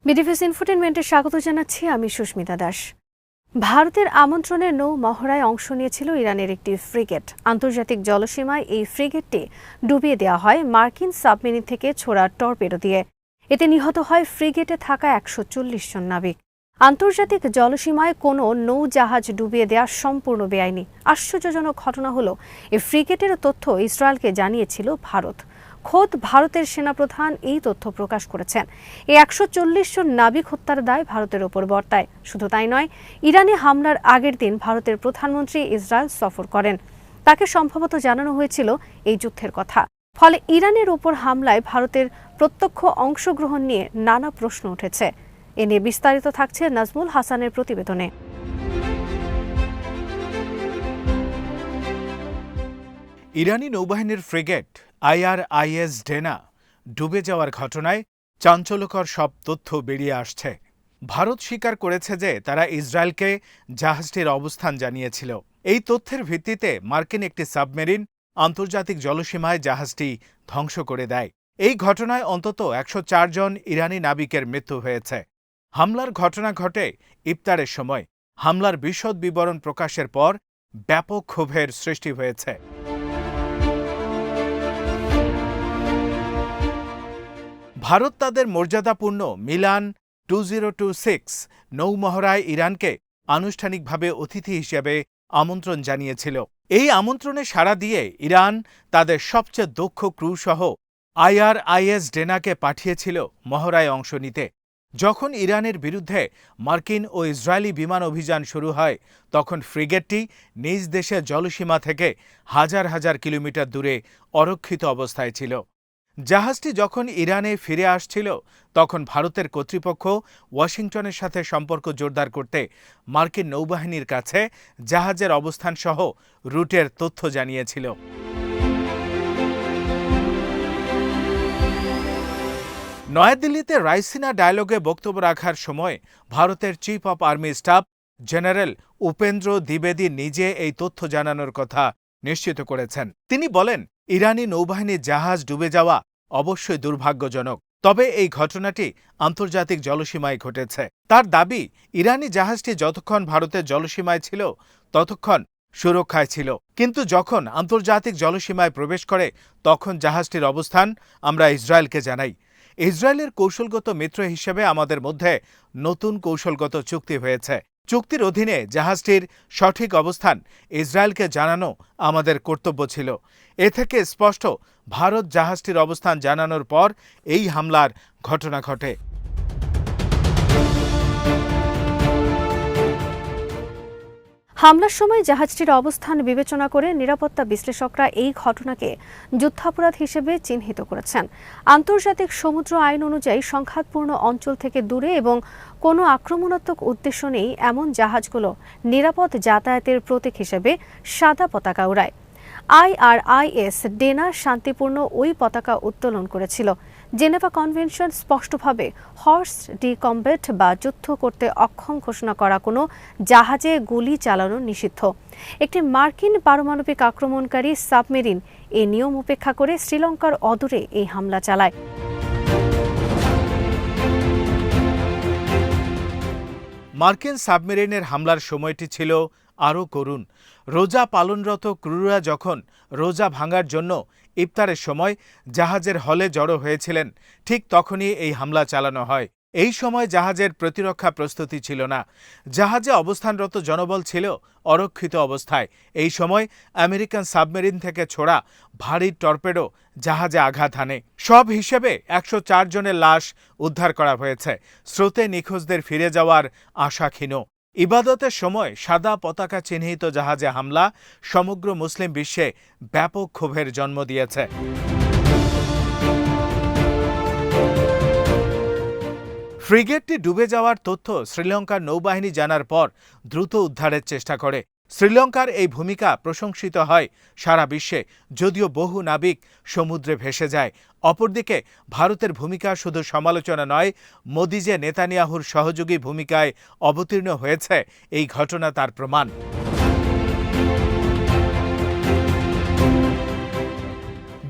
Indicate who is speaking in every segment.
Speaker 1: বিডিভিস ইনফোটেনমেন্টে স্বাগত জানাচ্ছি আমি সুস্মিতা দাস। ভারতের আমন্ত্রণে নৌ মহড়ায় অংশ নিয়েছিল ইরানের একটি ফ্রিগেট। আন্তর্জাতিক জলসীমায় এই ফ্রিগেটটি ডুবিয়ে দেওয়া হয় মার্কিন সাবমেরিন থেকে ছোড়া টর্পেডো দিয়ে। এতে নিহত হয় ফ্রিগেটে থাকা ১৪০ জন নাবিক। আন্তর্জাতিক জলসীমায় কোনো নৌজাহাজ ডুবিয়ে দেওয়া সম্পূর্ণ বেআইনি। আশ্চর্যজনক ঘটনা হলো, এই ফ্রিগেটের তথ্য ইসরায়েলকে জানিয়েছিল ভারত। খোদ ভারতের সেনাপ্রধান এই তথ্য প্রকাশ করেছেন। এই ১৪০ জন নাবিক হত্যার দায় ভারতের ওপর বর্তায়। শুধু তাই নয়, ইরানে হামলার আগের দিন ভারতের প্রধানমন্ত্রী ইসরায়েল সফর করেন। তাকে সম্ভবত জানানো হয়েছিল এই যুদ্ধের কথা। ফলে ইরানের ওপর হামলায় ভারতের প্রত্যক্ষ অংশগ্রহণ নিয়ে নানা প্রশ্ন উঠেছে। এ নিয়ে বিস্তারিত থাকছে নাজমুল হাসানের প্রতিবেদনে।
Speaker 2: ইরানি নৌবাহিনীর ফ্রিগেট IRIS ডেনা ডুবে যাওয়ার ঘটনায় চাঞ্চল্যকর সব তথ্য বেরিয়ে আসছে। ভারত স্বীকার করেছে যে তারা ইসরায়েলকে জাহাজটির অবস্থান জানিয়েছিল। এই তথ্যের ভিত্তিতে মার্কিন একটি সাবমেরিন আন্তর্জাতিক জলসীমায় জাহাজটি ধ্বংস করে দেয়। এই ঘটনায় অন্তত ১০৪ জন ইরানি নাবিকের মৃত্যু হয়েছে। হামলার ঘটনা ঘটে ইফতারের সময়। হামলার বিশদ বিবরণ প্রকাশের পর ব্যাপক ক্ষোভের সৃষ্টি হয়েছে। ভারত তাদের মর্যাদাপূর্ণ মিলান 2026 নৌমহড়ায় ইরানকে আনুষ্ঠানিকভাবে অতিথি হিসেবে আমন্ত্রণ জানিয়েছিল। এই আমন্ত্রণে সাড়া দিয়ে ইরান তাদের সবচেয়ে দক্ষ ক্রুসহ IRIS ডেনাকে পাঠিয়েছিল মহড়ায় অংশ নিতে। যখন ইরানের বিরুদ্ধে মার্কিন ও ইসরায়েলি বিমান অভিযান শুরু হয়, তখন ফ্রিগেটটি নিজ দেশের জলসীমা থেকে হাজার হাজার কিলোমিটার দূরে অরক্ষিত অবস্থায় ছিল। জাহাজটি যখন ইরানে ফিরে আসছিল, তখন ভারতের কর্তৃপক্ষ ওয়াশিংটনের সাথে সম্পর্ক জোরদার করতে মার্কিন নৌবাহিনীর কাছে জাহাজের অবস্থানসহ রুটের তথ্য জানিয়েছিল। নয়াদিল্লিতে রাইসিনা ডায়ালগে বক্তব্য রাখার সময় ভারতের chief of army staff general Upendra দ্বিবেদী নিজে এই তথ্য জানানোর কথা নিশ্চিত করেছেন। তিনি বলেন, ইরানি নৌবাহিনীর জাহাজ ডুবে যাওয়া অবশ্যই দুর্ভাগ্যজনক, তবে এই ঘটনাটি আন্তর্জাতিক জলসীমায় ঘটেছে। তার দাবি, ইরানি জাহাজটি যতক্ষণ ভারতের জলসীমায় ছিল ততক্ষণ সুরক্ষায় ছিল, কিন্তু যখন আন্তর্জাতিক জলসীমায় প্রবেশ করে তখন জাহাজটির অবস্থান আমরা ইসরায়েলকে জানাই। ইসরায়েলের কৌশলগত মিত্র হিসেবে আমাদের মধ্যে নতুন কৌশলগত চুক্তি হয়েছে। চুক্তির অধীনে জাহাজটির সঠিক অবস্থান ইসরায়েলকে জানানো আমাদের কর্তব্য ছিল। এ থেকে স্পষ্ট, ভারত জাহাজটির অবস্থান জানানোর পর এই হামলার ঘটনা ঘটে।
Speaker 1: হামলার সময় জাহাজটির অবস্থান বিবেচনা করে নিরাপত্তা বিশ্লেষকরা এই ঘটনাকে যুদ্ধাপরাধ হিসেবে চিহ্নিত করেছেন। আন্তর্জাতিক সমুদ্র আইন অনুযায়ী সংঘাতপূর্ণ অঞ্চল থেকে দূরে এবং কোনো আক্রমণাত্মক উদ্দেশ্য নেই এমন জাহাজগুলো নিরাপদ যাতায়াতের প্রতীক হিসেবে সাদা পতাকা উড়ায়। IRIS ডেনা শান্তিপূর্ণ ওই পতাকা উত্তোলন করেছিল। জেনেভা কনভেনশন স্পষ্টভাবে হর্স ডি কমব্যাট বা যুদ্ধ করতে অক্ষম ঘোষণা করা কোনো জাহাজে গুলি চালানো নিষিদ্ধ। একটি মার্কিন পারমাণবিক আক্রমণকারী সাবমেরিন এই নিয়ম উপেক্ষা করে শ্রীলঙ্কার অদূরে এই হামলা চালায়।
Speaker 2: মার্কিন সাবমেরিনের হামলার সময়টি ছিল আরও করুণ। রোজা পালনরত ক্রুরা যখন রোজা ভাঙার জন্য ইফতারের সময় জাহাজের হলে জড়ো হয়েছিলেন, ঠিক তখনই এই হামলা চালানো হয়। এই সময় জাহাজের প্রতিরক্ষা প্রস্তুতি ছিল না। জাহাজে অবস্থানরত জনবল ছিল অরক্ষিত অবস্থায়। এই সময় আমেরিকান সাবমেরিন থেকে ছোড়া ভারী টর্পেডো জাহাজে আঘাত হানে। সব হিসেবে ১০৪ জনের লাশ উদ্ধার করা হয়েছে। স্রোতে নিখোঁজদের ফিরে যাওয়ার আশা ক্ষীণ। ইবাদতের সময় সাদা পতাকা চিহ্নিত জাহাজে হামলা সমগ্র মুসলিম বিশ্বে ব্যাপক ক্ষোভের জন্ম দিয়েছে। ফ্রিগেটটি ডুবে যাওয়ার তথ্য শ্রীলঙ্কার নৌবাহিনী জানার পর দ্রুত উদ্ধারের চেষ্টা করে। শ্রীলঙ্কার এই ভূমিকা প্রশংসিত হয় সারা বিশ্বে, যদিও বহু নাবিক সমুদ্রে ভেসে যায়। অপরদিকে ভারতের ভূমিকা শুধু সমালোচনা নয়, মোদি যে নেতানিয়াহুর সহযোগী ভূমিকায় অবতীর্ণ হয়েছে, এই ঘটনা তার প্রমাণ।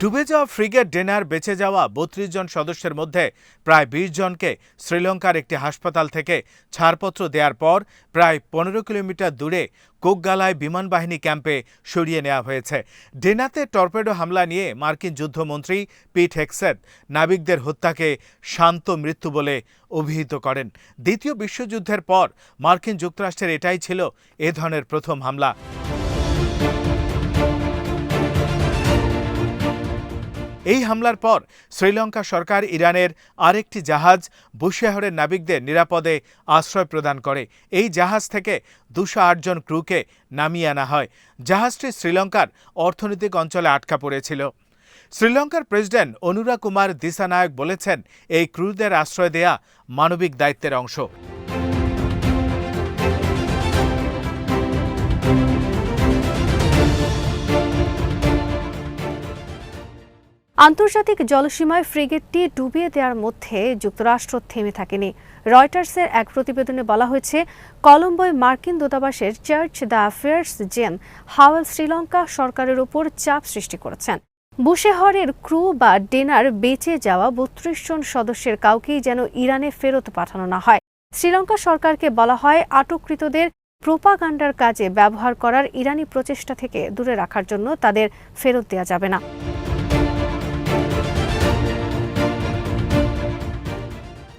Speaker 2: ডুবে যাওয়া ফ্রিগেট ডেনার বেঁচে যাওয়া ৩২ জন সদস্যের মধ্যে প্রায় ২০ জনকে শ্রীলঙ্কার একটি হাসপাতাল থেকে ছাড়পত্র দেওয়ার পর প্রায় ১৫ কিলোমিটার দূরে কোকগালায় বিমানবাহিনী ক্যাম্পে সরিয়ে নেওয়া হয়েছে। ডেনাতে টর্পেডো হামলা নিয়ে মার্কিন যুদ্ধমন্ত্রী পিট হেগসেথ নাবিকদের হত্যাকে শান্ত মৃত্যু বলে অভিহিত করেন। দ্বিতীয় বিশ্বযুদ্ধের পর মার্কিন যুক্তরাষ্ট্রের এটাই ছিল এ ধরনের প্রথম হামলা। এই হামলার পর শ্রীলঙ্কা সরকার ইরানের আরেকটি জাহাজ বুশেহরের নাবিকদের নিরাপদে আশ্রয় প্রদান করে। এই জাহাজ থেকে ২০৮ জন ক্রুকে নামিয়ে আনা হয়। জাহাজটি শ্রীলঙ্কার অর্থনৈতিক অঞ্চলে আটকা পড়েছিল। শ্রীলঙ্কার প্রেসিডেন্ট অনুরা কুমার দিসানায়ক বলেছেন, এই ক্রুদের আশ্রয় দেয়া মানবিক দায়িত্বের অংশ।
Speaker 1: আন্তর্জাতিক জলসীমায় ফ্রিগেটটি ডুবিয়ে দেওয়ার মধ্যে যুক্তরাষ্ট্র থেমে থাকেনি। রয়টার্সের এক প্রতিবেদনে বলা হয়েছে, কলম্বোয় মার্কিন দূতাবাসের church the affairs gen হাওয়েল Sri Lanka সরকারের উপর চাপ সৃষ্টি করেছেন। বুশেহরের ক্রু বা ডেনার বেঁচে যাওয়া ৩২ জন সদস্যের কাউকেই যেন ইরানে ফেরত পাঠানো না হয়। শ্রীলঙ্কা সরকারকে বলা হয়, আটককৃতদের প্রোপাগান্ডার কাজে ব্যবহার করার ইরানি প্রচেষ্টা থেকে দূরে রাখার জন্য তাদের ফেরত দেওয়া যাবে না।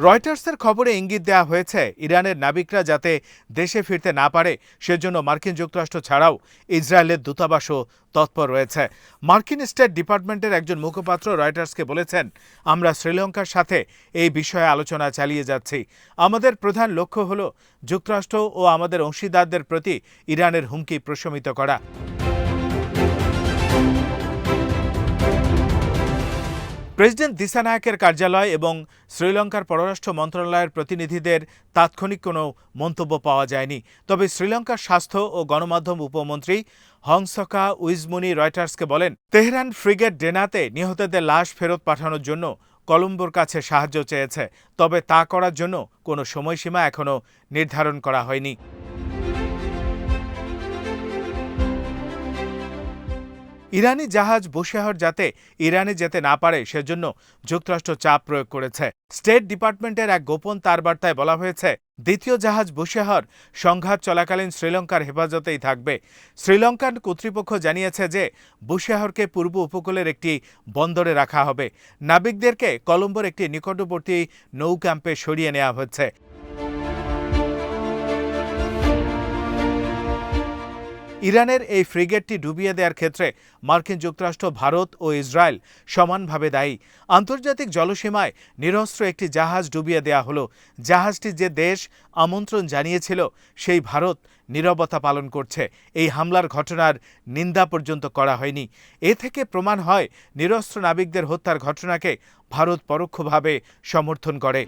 Speaker 2: রয়টার্সের খবরে ইঙ্গিত দেওয়া হয়েছে, ইরানের নাবিকরা যাতে দেশে ফিরতে না পারে সেজন্য মার্কিন যুক্তরাষ্ট্র ছাড়াও ইসরায়েলের দূতাবাসও তৎপর রয়েছে। মার্কিন স্টেট ডিপার্টমেন্টের একজন মুখপাত্র রয়টার্সকে বলেছেন, আমরা শ্রীলঙ্কার সাথে এই বিষয়ে আলোচনা চালিয়ে যাচ্ছি। আমাদের প্রধান লক্ষ্য হল যুক্তরাষ্ট্র ও আমাদের অংশীদারদের প্রতি ইরানের হুমকি প্রশমিত করা। প্রেসিডেন্ট দিসানায়কের কার্যালয় এবং শ্রীলঙ্কার পররাষ্ট্র মন্ত্রণালয়ের প্রতিনিধিদের তাৎক্ষণিক কোনো মন্তব্য পাওয়া যায়নি। তবে শ্রীলঙ্কার স্বাস্থ্য ও গণমাধ্যম উপমন্ত্রী হংসকা উইজমুনি রয়টার্সকে বলেন, তেহরান ফ্রিগেট ডেনাতে নিহতদের লাশ ফেরত পাঠানোর জন্য কলম্বোর কাছে সাহায্য চেয়েছে, তবে তা করার জন্য কোনো সময়সীমা এখনও নির্ধারণ করা হয়নি। ইরানি জাহাজ বুশেহর যাতে ইরানে যেতে না পারে সেজন্য যুক্তরাষ্ট্র চাপ প্রয়োগ করেছে। স্টেট ডিপার্টমেন্টের এক গোপন তারবার্তায় বলা হয়েছে, দ্বিতীয় জাহাজ বুশেহর সংঘাত চলাকালীন শ্রীলঙ্কার হেফাজতেই থাকবে। শ্রীলঙ্কান কর্তৃপক্ষ জানিয়েছে যে বুশেহরকে পূর্ব উপকূলের একটি বন্দরে রাখা হবে। নাবিকদেরকে কলম্বোর একটি নিকটবর্তী নৌ ক্যাম্পে সরিয়ে নেওয়া হচ্ছে। ইরানের এই ফ্রিগেটটি ডুবিয়ে দেওয়ার ক্ষেত্রে মার্কিন যুক্তরাষ্ট্র, ভারত ও ইসরায়েল সমানভাবে দায়ী। আন্তর্জাতিক জলসীমায় নিরস্ত্র একটি জাহাজ ডুবিয়ে দেওয়া হলো। জাহাজটি যে দেশ আমন্ত্রণ জানিয়েছিল সেই ভারত নীরবতা পালন করছে। এই হামলার ঘটনার নিন্দা পর্যন্ত করা হয়নি। এ থেকে প্রমাণ হয়, নিরস্ত্র নাবিকদের হত্যার ঘটনাকে ভারত পরোক্ষভাবে সমর্থন করে।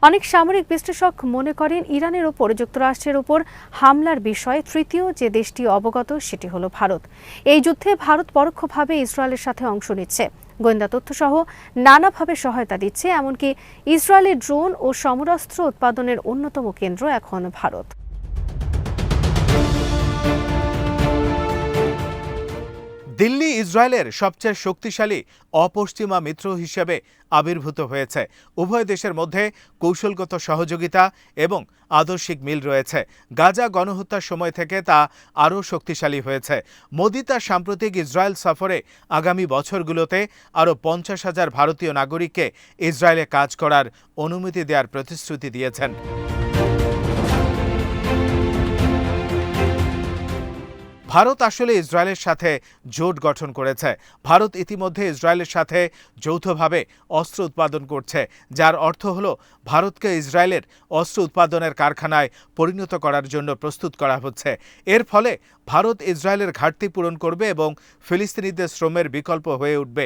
Speaker 1: অনেক সামরিক বিশ্লেষক মনে করেন, ইরানের ওপর যুক্তরাষ্ট্রের ওপর হামলার বিষয়ে তৃতীয় যে দেশটি অবগত সেটি হলো ভারত। এই যুদ্ধে ভারত পরোক্ষভাবে ইসরায়েলের সাথে অংশ নিচ্ছে, গোয়েন্দা তথ্যসহ নানাভাবে সহায়তা দিচ্ছে। এমনকি ইসরায়েলের ড্রোন ও সমরাস্ত্র উৎপাদনের অন্যতম কেন্দ্র এখন ভারত।
Speaker 2: দিল্লি ইসরায়েলের সবচেয়ে শক্তিশালী অপশ্চিমা মিত্র হিসেবে আবির্ভূত হয়েছে। উভয় দেশের মধ্যে কৌশলগত সহযোগিতা এবং আদর্শিক মিল রয়েছে। গাজা গণহত্যার সময় থেকে তা আরও শক্তিশালী হয়েছে। মোদি তার সাম্প্রতিক ইসরায়েল সফরে আগামী বছরগুলোতে আরও ৫০,০০০ ভারতীয় নাগরিককে ইসরায়েলে কাজ করার অনুমতি দেওয়ার প্রতিশ্রুতি দিয়েছেন। ভারত আসলে ইসরায়েলের সাথে জোট গঠন করেছে। ভারত ইতিমধ্যে ইসরায়েলের সাথে যৌথভাবে অস্ত্র উৎপাদন করছে, যার অর্থ হল ভারতকে ইসরায়েলের অস্ত্র উৎপাদনের কারখানায় পরিণত করার জন্য প্রস্তুত করা হচ্ছে। এর ফলে ভারত ইসরায়েলের ঘাটতি পূরণ করবে এবং ফিলিস্তিনিদের শ্রমের বিকল্প হয়ে উঠবে।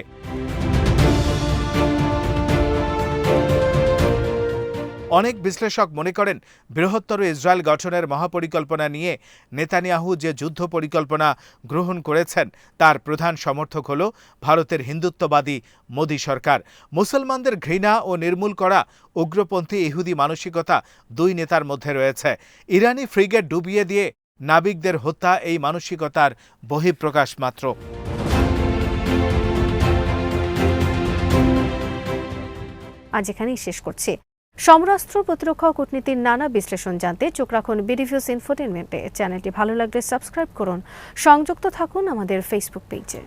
Speaker 2: অনেক বিশ্লেষক মনে করেন, বৃহত্তর ইসরায়েল গঠনের মহাপরিকল্পনা নিয়ে নেতানিয়াহু যে যুদ্ধ পরিকল্পনা গ্রহণ করেছেন তার প্রধান সমর্থক হল ভারতের হিন্দুত্ববাদী মোদি সরকার। মুসলমানদের ঘৃণা ও নির্মূল করা উগ্রপন্থী ইহুদি মানসিকতা দুই নেতার মধ্যে রয়েছে। ইরানি ফ্রিগেট ডুবিয়ে দিয়ে নাবিকদের হত্যা এই মানসিকতার বহিঃপ্রকাশ মাত্র।
Speaker 1: আজ এখানেই শেষ করছি। সমরাস্ত্র, প্রতিরক্ষা ও কূটনীতির নানা বিশ্লেষণ জানতে চোখ রাখুন বিডিভিউজ ইনফোটেইনমেন্টে। চ্যানেলটি ভালো লাগলে সাবস্ক্রাইব করুন। সংযুক্ত থাকুন আমাদের ফেসবুক পেজে।